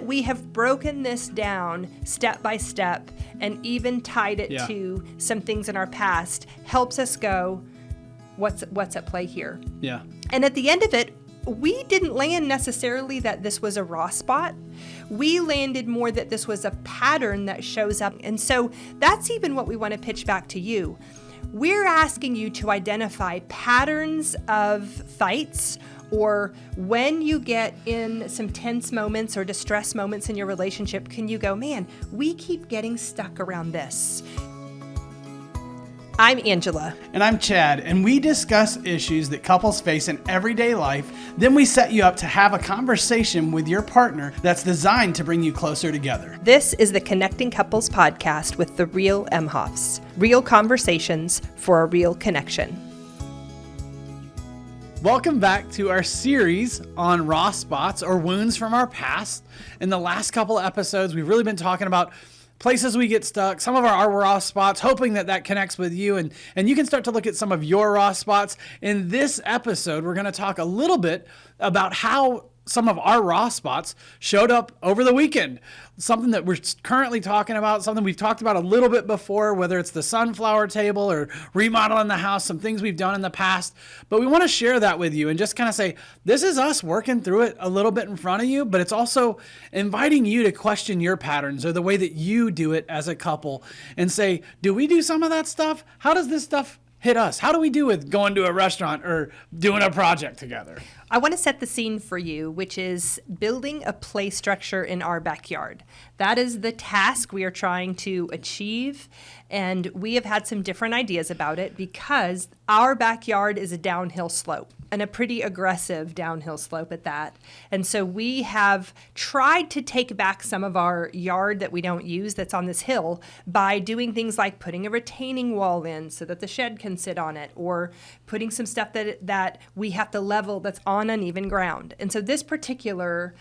we have broken this down step by step and even tied it to some things in our past helps us go, what's at play here? Yeah. And at the end of it, we didn't land necessarily that this was a raw spot. We landed more that this was a pattern that shows up. And so that's even what we want to pitch back to you. We're asking you to identify patterns of fights, or when you get in some tense moments or distress moments in your relationship, can you go, man, we keep getting stuck around this. I'm Angela. And I'm Chad, and we discuss issues that couples face in everyday life. Then we set you up to have a conversation with your partner that's designed to bring you closer together. This is the Connecting Couples podcast with the real Emhoffs. Real conversations for a real connection. Welcome back to our series on raw spots or wounds from our past. In the last couple of episodes, we've really been talking about places we get stuck, some of our raw spots, hoping that connects with you, and you can start to look at some of your raw spots. In this episode, we're going to talk a little bit about how some of our raw spots showed up over the weekend. Something that we're currently talking about, something we've talked about a little bit before, whether it's the sunflower table or remodeling the house, some things we've done in the past. But we want to share that with you and just kind of say, this is us working through it a little bit in front of you, but it's also inviting you to question your patterns or the way that you do it as a couple and say, do we do some of that stuff? How does this stuff hit us? How do we do with going to a restaurant or doing a project together? I want to set the scene for you, which is building a play structure in our backyard. That is the task we are trying to achieve, and we have had some different ideas about it because our backyard is a downhill slope, and a pretty aggressive downhill slope at that. And so we have tried to take back some of our yard that we don't use that's on this hill by doing things like putting a retaining wall in so that the shed can sit on it, or putting some stuff that we have to level that's on uneven ground. And so this particular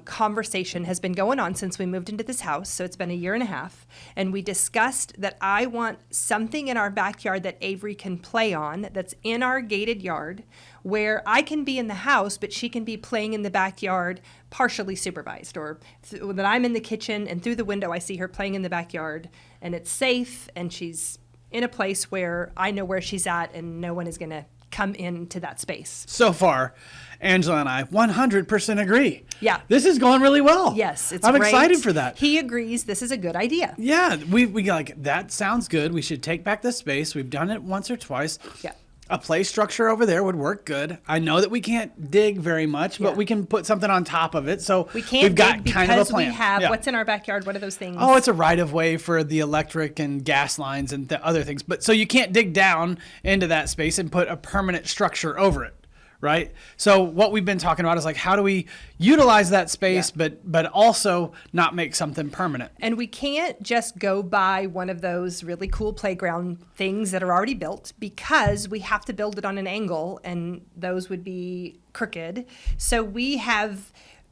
conversation has been going on since we moved into this house, so it's been a year and a half, and we discussed that I want something in our backyard that Avery can play on that's in our gated yard, where I can be in the house, but she can be playing in the backyard partially supervised, or that I'm in the kitchen and through the window I see her playing in the backyard, and it's safe, and she's in a place where I know where she's at and no one is going to come into that space. So far, Angela and I 100% agree. Yeah. This is going really well. Yes, it's I'm great. excited for that. He agrees this is a good idea. Yeah, we like, that sounds good. We should take back the space. We've done it once or twice. Yeah. A play structure over there would work good. I know that we can't dig very much, but we can put something on top of it. So we can't we've got dig kind of a because plan. we have what's in our backyard. What are those things? Oh, it's a right of way for the electric and gas lines and the other things. But so you can't dig down into that space and put a permanent structure over it. Right. So what we've been talking about is like, how do we utilize that space, but also not make something permanent? And we can't just go buy one of those really cool playground things that are already built, because we have to build it on an angle and those would be crooked. So we have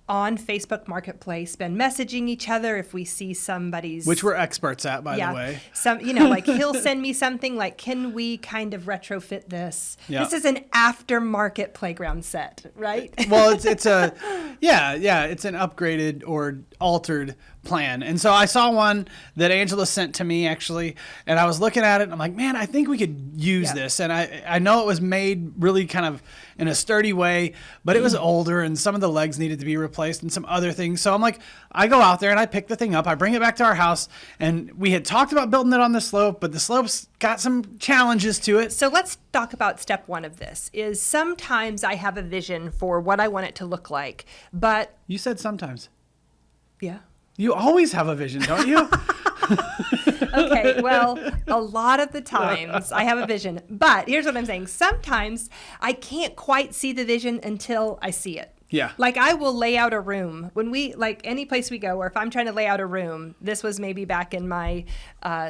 on Facebook Marketplace been messaging each other if we see somebody's, which we're experts at, by the way. Some, like he'll send me something like, can we kind of retrofit this? Yep. This is an aftermarket playground set, right? Well, it's it's an upgraded or altered plan. And so I saw one that Angela sent to me actually, and I was looking at it and I'm like, man, I think we could use this. And I know it was made really kind of in a sturdy way, but it was older and some of the legs needed to be replaced and some other things. So I'm like, I go out there and I pick the thing up, I bring it back to our house, and we had talked about building it on the slope, but the slope's got some challenges to it. So let's talk about step one of this. Is sometimes I have a vision for what I want it to look like, but... You said sometimes. Yeah. You always have a vision, don't you? Okay, well, a lot of the times I have a vision. But here's what I'm saying. Sometimes I can't quite see the vision until I see it. Yeah. Like I will lay out a room when we, like any place we go, or if I'm trying to lay out a room, this was maybe back in my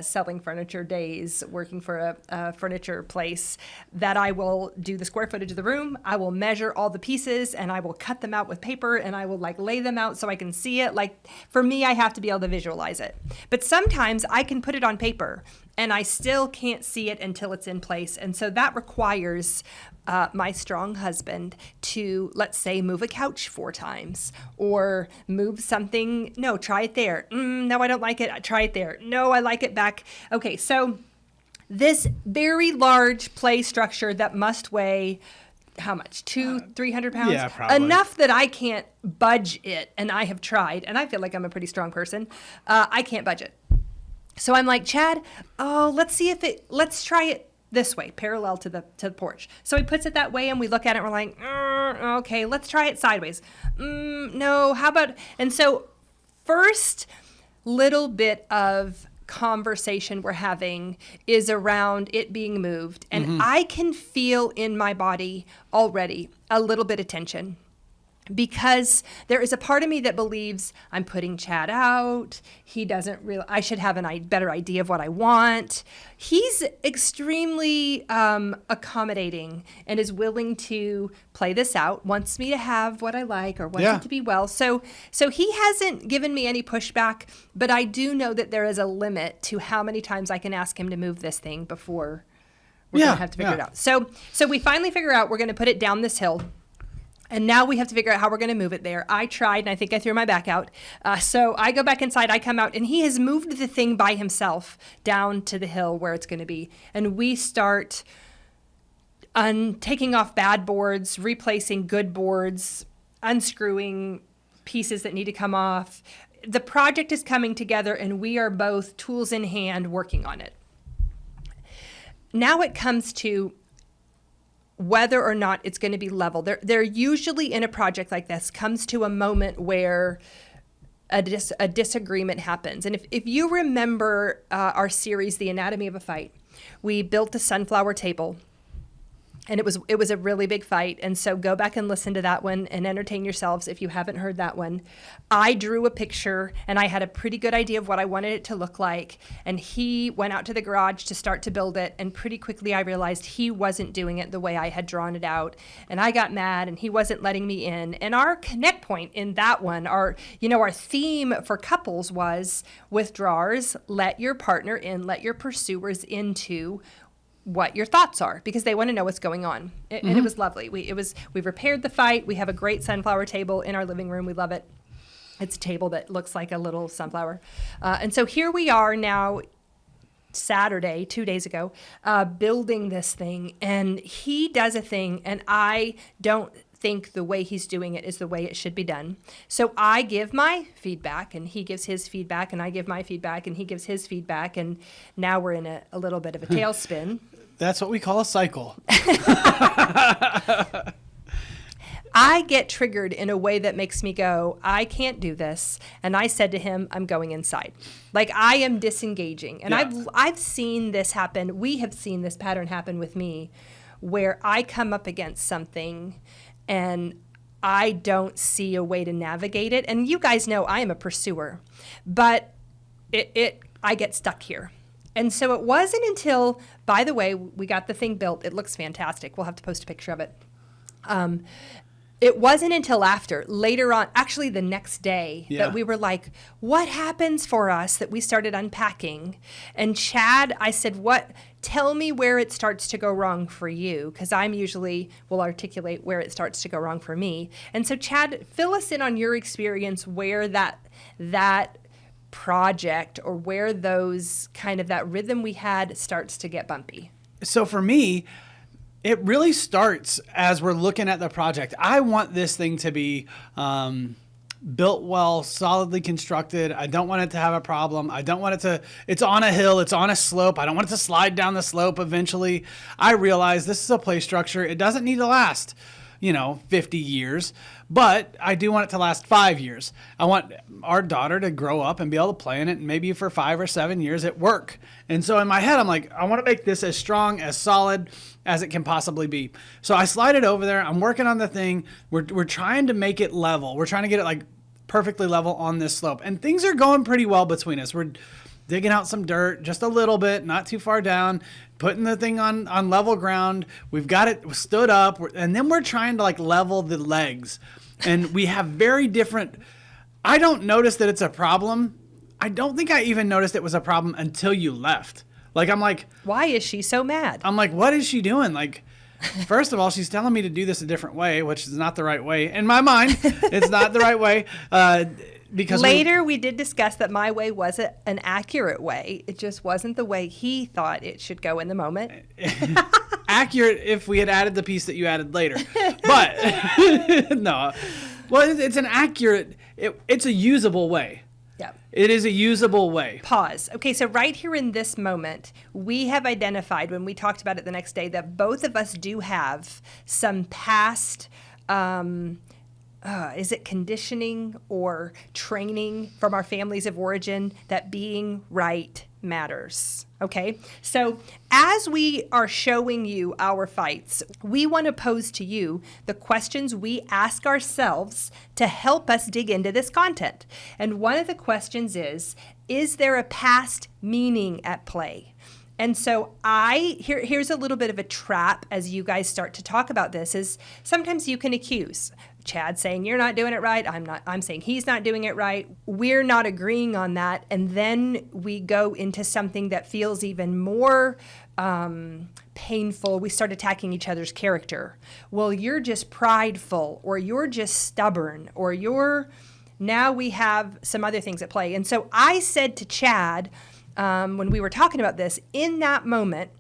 selling furniture days, working for a furniture place, that I will do the square footage of the room. I will measure all the pieces and I will cut them out with paper and I will like lay them out so I can see it. Like for me, I have to be able to visualize it. But sometimes I can put it on paper and I still can't see it until it's in place. And so that requires my strong husband to, let's say, move a couch 4 times or move something. No, try it there. No, I don't like it. Try it there. No, I like it back. Okay, so this very large play structure that must weigh how much? 300 pounds? Yeah, probably. Enough that I can't budge it. And I have tried, and I feel like I'm a pretty strong person. I can't budge it. So I'm like, Chad, let's try it this way, parallel to the porch. So he puts it that way, and we look at it, and we're like, okay, let's try it sideways. No, how about, and so first little bit of conversation we're having is around it being moved. And I can feel in my body already a little bit of tension, because there is a part of me that believes I'm putting Chad out. He doesn't really, I should have a better idea of what I want. He's extremely accommodating and is willing to play this out, wants me to have what I like or wants it to be well. So he hasn't given me any pushback, but I do know that there is a limit to how many times I can ask him to move this thing before we're going to have to figure it out. So we finally figure out we're going to put it down this hill. And now we have to figure out how we're going to move it there. I tried, and I think I threw my back out. So I go back inside, I come out, and he has moved the thing by himself down to the hill where it's going to be. And we start taking off bad boards, replacing good boards, unscrewing pieces that need to come off. The project is coming together, and we are both tools in hand working on it. Now it comes to whether or not it's going to be level. There usually in a project like this comes to a moment where a disagreement happens. And if you remember our series, The Anatomy of a Fight, we built a sunflower table. And it was a really big fight. And so go back and listen to that one and entertain yourselves if you haven't heard that one. I drew a picture, and I had a pretty good idea of what I wanted it to look like. And he went out to the garage to start to build it. And pretty quickly I realized he wasn't doing it the way I had drawn it out. And I got mad, and he wasn't letting me in. And our connect point in that one, our theme for couples was withdrawers, let your partner in, let your pursuers into what your thoughts are, because they want to know what's going on. And it was lovely. We repaired the fight. We have a great sunflower table in our living room. We love it. It's a table that looks like a little sunflower. And so here we are now, Saturday, 2 days ago, building this thing. And he does a thing, and I don't think the way he's doing it is the way it should be done. So I give my feedback, and he gives his feedback, and I give my feedback, and he gives his feedback, and now we're in a little bit of a tailspin. That's what we call a cycle. I get triggered in a way that makes me go, I can't do this. And I said to him, I'm going inside. Like, I am disengaging. And I've seen this happen. We have seen this pattern happen with me, where I come up against something and I don't see a way to navigate it. And you guys know I am a pursuer, but I get stuck here. And so it wasn't until, by the way, we got the thing built. It looks fantastic. We'll have to post a picture of it. It wasn't until later on, actually the next day, that we were like, what happens for us, that we started unpacking. And Chad, I said, tell me where it starts to go wrong for you, because I'm usually will articulate where it starts to go wrong for me. And so Chad, fill us in on your experience where that project, or where those kind of that rhythm we had starts to get bumpy. So for me, it really starts as we're looking at the project. I want this thing to be built well, solidly constructed. I don't want it to have a problem. I don't want it to, it's on a hill, it's on a slope. I don't want it to slide down the slope eventually. I realize this is a play structure. It doesn't need to last, 50 years, but I do want it to last 5 years. I want our daughter to grow up and be able to play in it, and maybe for 5 or 7 years at work. And so in my head, I'm like, I want to make this as strong, as solid as it can possibly be. So I slide it over there. I'm working on the thing. We're trying to make it level. We're trying to get it like perfectly level on this slope. And things are going pretty well between us. We're digging out some dirt, just a little bit, not too far down, putting the thing on level ground. We've got it stood up, and then we're trying to like level the legs. And we have very different, I don't notice that it's a problem. I don't think I even noticed it was a problem until you left. Like, I'm like, Why is she so mad? what is she doing? Like, first of all, she's telling me to do this a different way, which is not the right way. In my mind, it's not the right way. Because Later, we did discuss that my way wasn't an accurate way. It just wasn't the way he thought it should go in the moment. accurate if we had added the piece that you added later. But no. Well, it's an accurate, it's a usable way. Yeah. It is a usable way. Pause. Okay, so right here in this moment, we have identified when we talked about it the next day that both of us do have some past, is it conditioning or training from our families of origin that being right matters. Okay, so as we are showing you our fights, we want to pose to you the questions we ask ourselves to help us dig into this content. And one of the questions is there a past meaning at play? And so here's a little bit of a trap as you guys start to talk about this is sometimes you can accuse Chad saying you're not doing it right. I'm saying he's not doing it right. We're not agreeing on that. And then we go into something that feels even more painful. We start attacking each other's character. Well, you're just prideful, or you're just stubborn, or now we have some other things at play. And so I said to Chad, when we were talking about this, in that moment,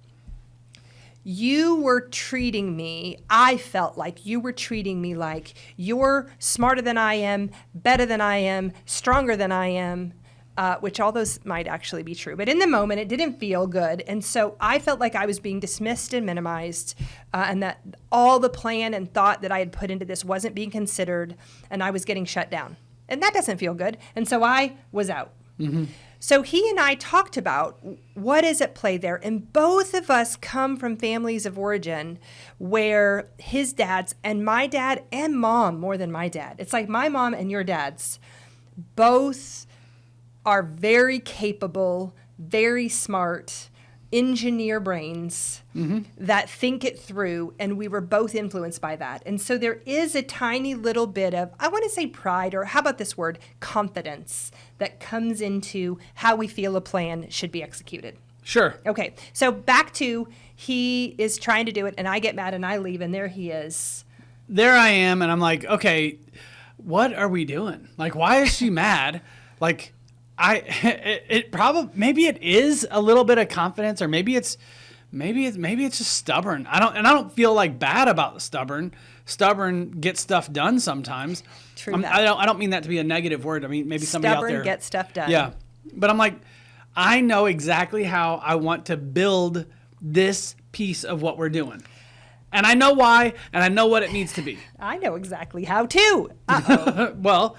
you were treating me, I felt like you were treating me like you're smarter than I am, better than I am, stronger than I am, which all those might actually be true. But in the moment, it didn't feel good. And so I felt like I was being dismissed and minimized, and that all the plan and thought that I had put into this wasn't being considered, and I was getting shut down. And that doesn't feel good. And so I was out. Mm-hmm. So he and I talked about what is at play there. And both of us come from families of origin where his dad's and my dad and mom, more than my dad. It's like my mom and your dad's both are very capable, very smart, engineer brains that think it through, and we were both influenced by that. And so there is a tiny little bit of, I want to say pride, or how about this word, confidence, that comes into how we feel a plan should be executed. Sure. Okay, so back to he is trying to do it, and I get mad and I leave, and there he is. There I am, and I'm like, okay, what are we doing? Like, why is she mad? Like, it probably, maybe it is a little bit of confidence, or maybe it's just stubborn. I don't feel like bad about the stubborn. Stubborn gets stuff done sometimes. True that. I don't mean that to be a negative word. I mean, maybe somebody out there. Stubborn gets stuff done. Yeah. But I'm like, I know exactly how I want to build this piece of what we're doing. And I know why, and I know what it needs to be. I know exactly how too. Well,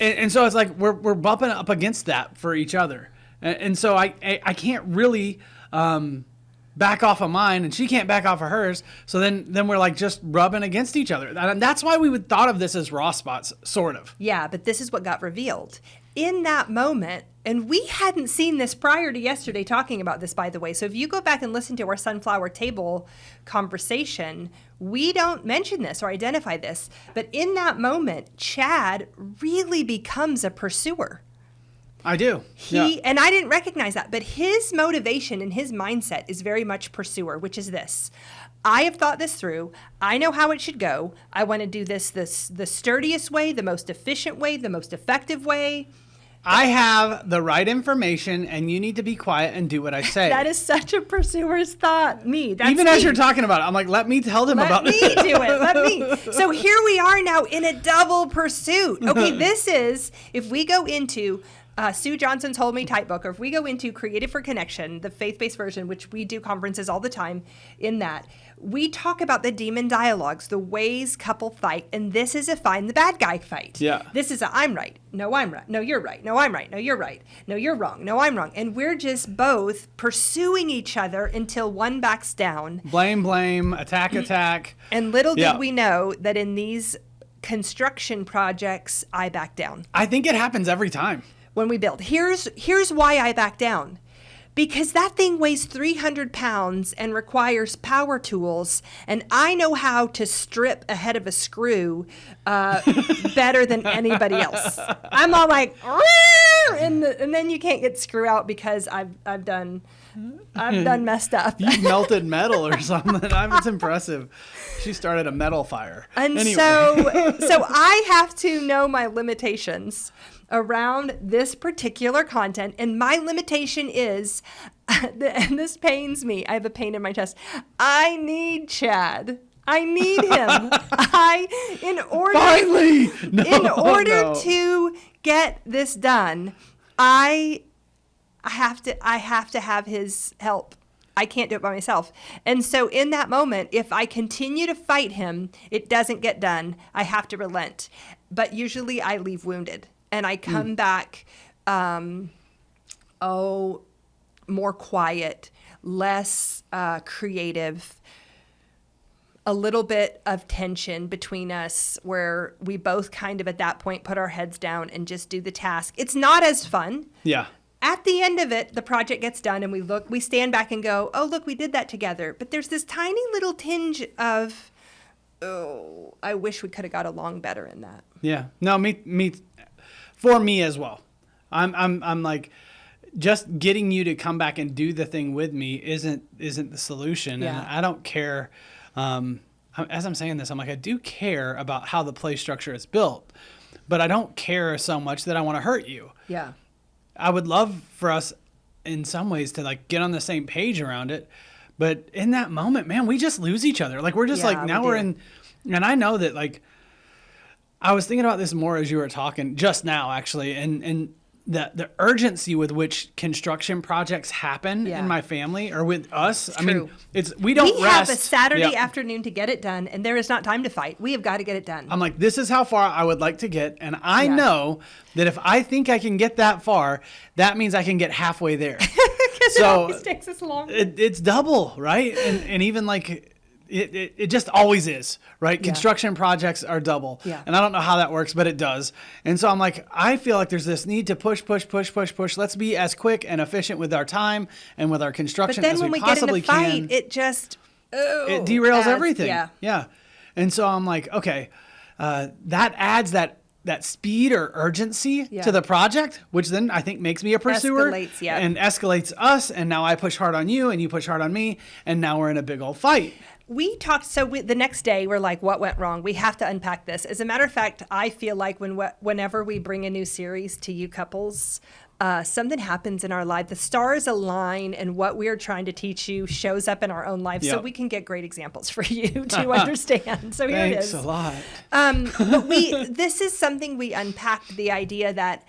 and so it's like we're bumping up against that for each other. And so I can't really back off of mine, and she can't back off of hers. So then we're like just rubbing against each other. And that's why we would thought of this as raw spots, sort of. Yeah, but this is what got revealed. In that moment, and we hadn't seen this prior to yesterday talking about this, by the way. So if you go back and listen to our sunflower table conversation, we don't mention this or identify this. But in that moment, Chad really becomes a pursuer. I do. And I didn't recognize that, but his motivation and his mindset is very much pursuer, which is this. I have thought this through. I know how it should go. I want to do this the sturdiest way, the most efficient way, the most effective way. I have the right information, and you need to be quiet and do what I say. That is such a pursuer's thought. Even as you're talking about it, I'm like, let me tell them about it. Let me do it. Let me. So here we are now in a double pursuit. Okay, this is, if we go into Sue Johnson's Hold Me Tight book, or if we go into Created for Connection, the faith-based version, which we do conferences all the time in that, we talk about the demon dialogues, the ways couple fight, and this is a find the bad guy fight. Yeah. This is a I'm right. No, I'm right. No, you're right. No, I'm right. No, you're right. No, you're wrong. No, I'm wrong. And we're just both pursuing each other until one backs down. Blame, attack. And little did we know that in these construction projects, I back down. I think it happens every time. When we build. Here's why I back down. Because that thing weighs 300 pounds and requires power tools, and I know how to strip a head of a screw better than anybody else. I'm all like, and then you can't get screw out because I've done messed up. You melted metal or something. It's impressive. She started a metal fire. And anyway. so I have to know my limitations around this particular content. And my limitation is, and this pains me, I have a pain in my chest. I need Chad. I need him. In order to get this done, I have to have his help. I can't do it by myself. And so in that moment, if I continue to fight him, it doesn't get done. I have to relent. But usually I leave wounded and I come back, more quiet, less creative, a little bit of tension between us where we both kind of at that point put our heads down and just do the task. It's not as fun. Yeah. At the end of it, the project gets done and we stand back and go, oh, look, we did that together. But there's this tiny little tinge of, oh, I wish we could have got along better in that. Yeah. No, me for me as well. I'm like, just getting you to come back and do the thing with me isn't the solution. Yeah. And I don't care. As I'm saying this, I'm like, I do care about how the play structure is built, but I don't care so much that I want to hurt you. Yeah. I would love for us in some ways to like get on the same page around it. But in that moment, man, we just lose each other. Like we're just like, now we're in, and I know that like, I was thinking about this more as you were talking just now, actually. And the urgency with which construction projects happen in my family or with us. I mean, we don't rest. Have a Saturday afternoon to get it done, and there is not time to fight. We have got to get it done. I'm like, this is how far I would like to get. And I know that if I think I can get that far, that means I can get halfway there. Because it always takes us long. It's double, right? And even like... It just always is, right? Yeah. Construction projects are double. Yeah. And I don't know how that works, but it does. And so I'm like, I feel like there's this need to push. Let's be as quick and efficient with our time and with our construction as we possibly can. But then when we get in a fight, it just... it derails everything. Yeah. And so I'm like, okay, that adds that speed or urgency to the project, which then I think makes me a pursuer. And escalates us. And now I push hard on you and you push hard on me. And now we're in a big old fight. We talked, the next day we're like, what went wrong? We have to unpack this. As a matter of fact, I feel like whenever we bring a new series to you couples, something happens in our life. The stars align and what we are trying to teach you shows up in our own lives so we can get great examples for you to understand. So here it is. Thanks a lot. But this is something we unpacked, the idea that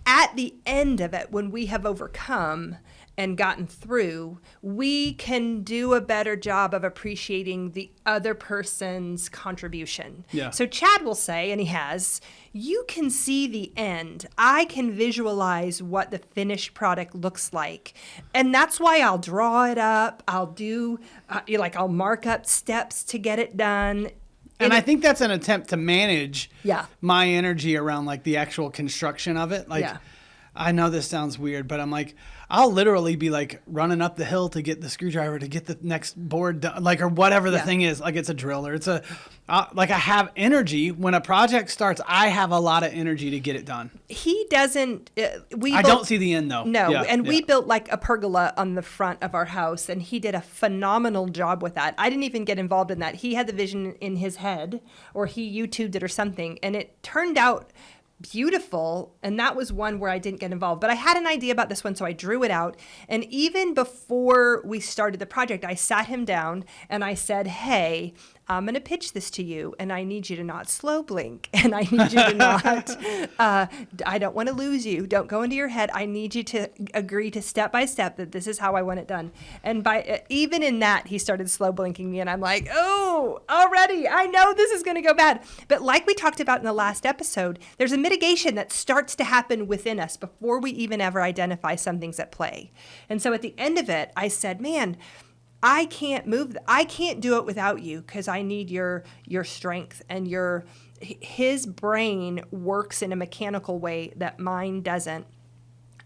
at the end of it, when we have overcome and gotten through, we can do a better job of appreciating the other person's contribution. Yeah. So Chad will say, and he has, you can see the end. I can visualize what the finished product looks like. And that's why I'll draw it up. I'll do, I'll mark up steps to get it done. And I think that's an attempt to manage my energy around like the actual construction of it. Like, I know this sounds weird, but I'm like, I'll literally be like running up the hill to get the screwdriver to get the next board done, like, or whatever the thing is. Like it's a drill or it's like I have energy when a project starts. I have a lot of energy to get it done. He doesn't. I don't see the end though. No, we built like a pergola on the front of our house, and he did a phenomenal job with that. I didn't even get involved in that. He had the vision in his head, or he YouTubed it or something, and it turned out beautiful. And that was one where I didn't get involved, but I had an idea about this one, so I drew it out. And even before we started the project, I sat him down and I said, hey, I'm going to pitch this to you, and I need you to not slow blink, and I need you to not, I don't want to lose you. Don't go into your head. I need you to agree to step by step that this is how I want it done. And even in that, he started slow blinking me, and I'm like, oh, already, I know this is going to go bad. But like we talked about in the last episode, there's a mitigation that starts to happen within us before we even ever identify something's at play. And so at the end of it, I said, man, I can't do it without you, because I need your strength, and his brain works in a mechanical way that mine doesn't.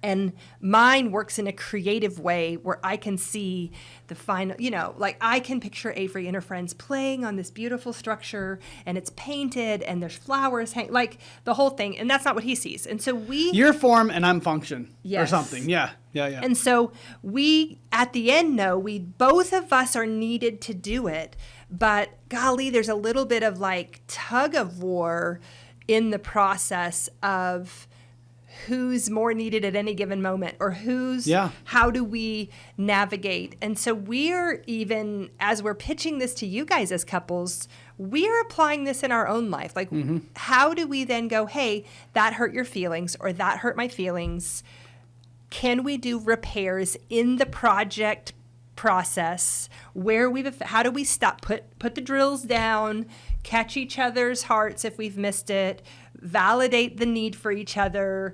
And mine works in a creative way where I can see the final, like I can picture Avery and her friends playing on this beautiful structure and it's painted and there's flowers hanging, like the whole thing. And that's not what he sees. And so You're form and I'm function or Yes. something. Yeah. And so we, at the end, know both of us are needed to do it. But golly, there's a little bit of like tug of war in the process of who's more needed at any given moment or how do we navigate. And so we're even, as we're pitching this to you guys as couples, we're applying this in our own life. Like, how do we then go, hey, that hurt your feelings or that hurt my feelings? Can we do repairs in the project process how do we stop, put the drills down, catch each other's hearts if we've missed it, validate the need for each other,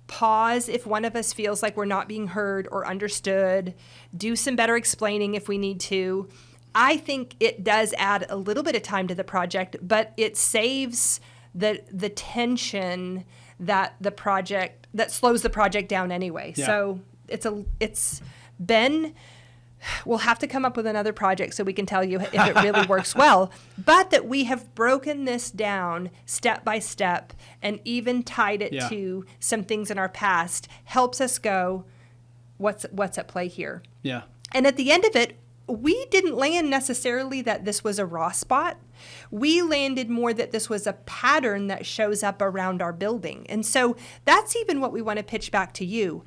pause if one of us feels like we're not being heard or understood, do some better explaining if we need to. I think it does add a little bit of time to the project, but it saves the tension that slows the project down anyway. Yeah. So it's been, we'll have to come up with another project so we can tell you if it really works well, but that we have broken this down step by step and even tied it to some things in our past helps us go, what's at play here? Yeah. And at the end of it, we didn't land necessarily that this was a raw spot. We landed more that this was a pattern that shows up around our building. And so that's even what we want to pitch back to you.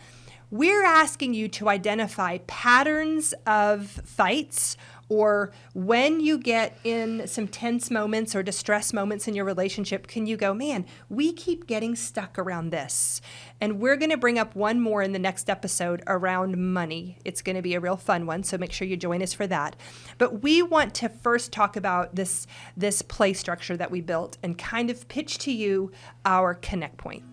We're asking you to identify patterns of fights or when you get in some tense moments or distress moments in your relationship, can you go, man, we keep getting stuck around this. And we're going to bring up one more in the next episode around money. It's going to be a real fun one, so make sure you join us for that. But we want to first talk about this play structure that we built and kind of pitch to you our Connect Point.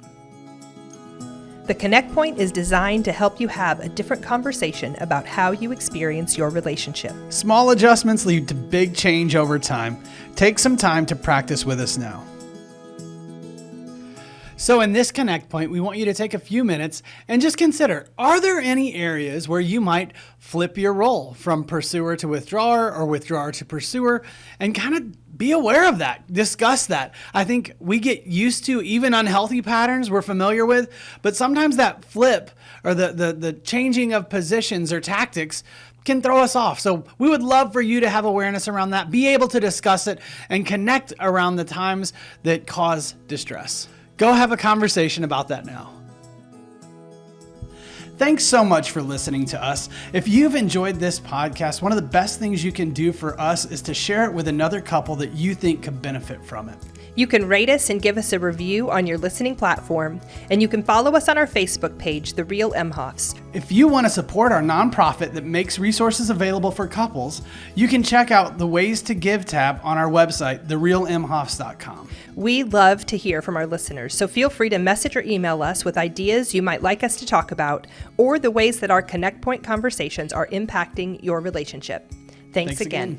The Connect Point is designed to help you have a different conversation about how you experience your relationship. Small adjustments lead to big change over time. Take some time to practice with us now. So in this Connect Point, we want you to take a few minutes and just consider, are there any areas where you might flip your role from pursuer to withdrawer or withdrawer to pursuer and kind of be aware of that, discuss that. I think we get used to even unhealthy patterns we're familiar with, but sometimes that flip or the changing of positions or tactics can throw us off. So we would love for you to have awareness around that, be able to discuss it and connect around the times that cause distress. Go have a conversation about that now. Thanks so much for listening to us. If you've enjoyed this podcast, one of the best things you can do for us is to share it with another couple that you think could benefit from it. You can rate us and give us a review on your listening platform, and you can follow us on our Facebook page, The Real Emhoffs. If you want to support our nonprofit that makes resources available for couples, you can check out the Ways to Give tab on our website, therealemhoffs.com. We love to hear from our listeners, so feel free to message or email us with ideas you might like us to talk about or the ways that our Connect Point conversations are impacting your relationship. Thanks again.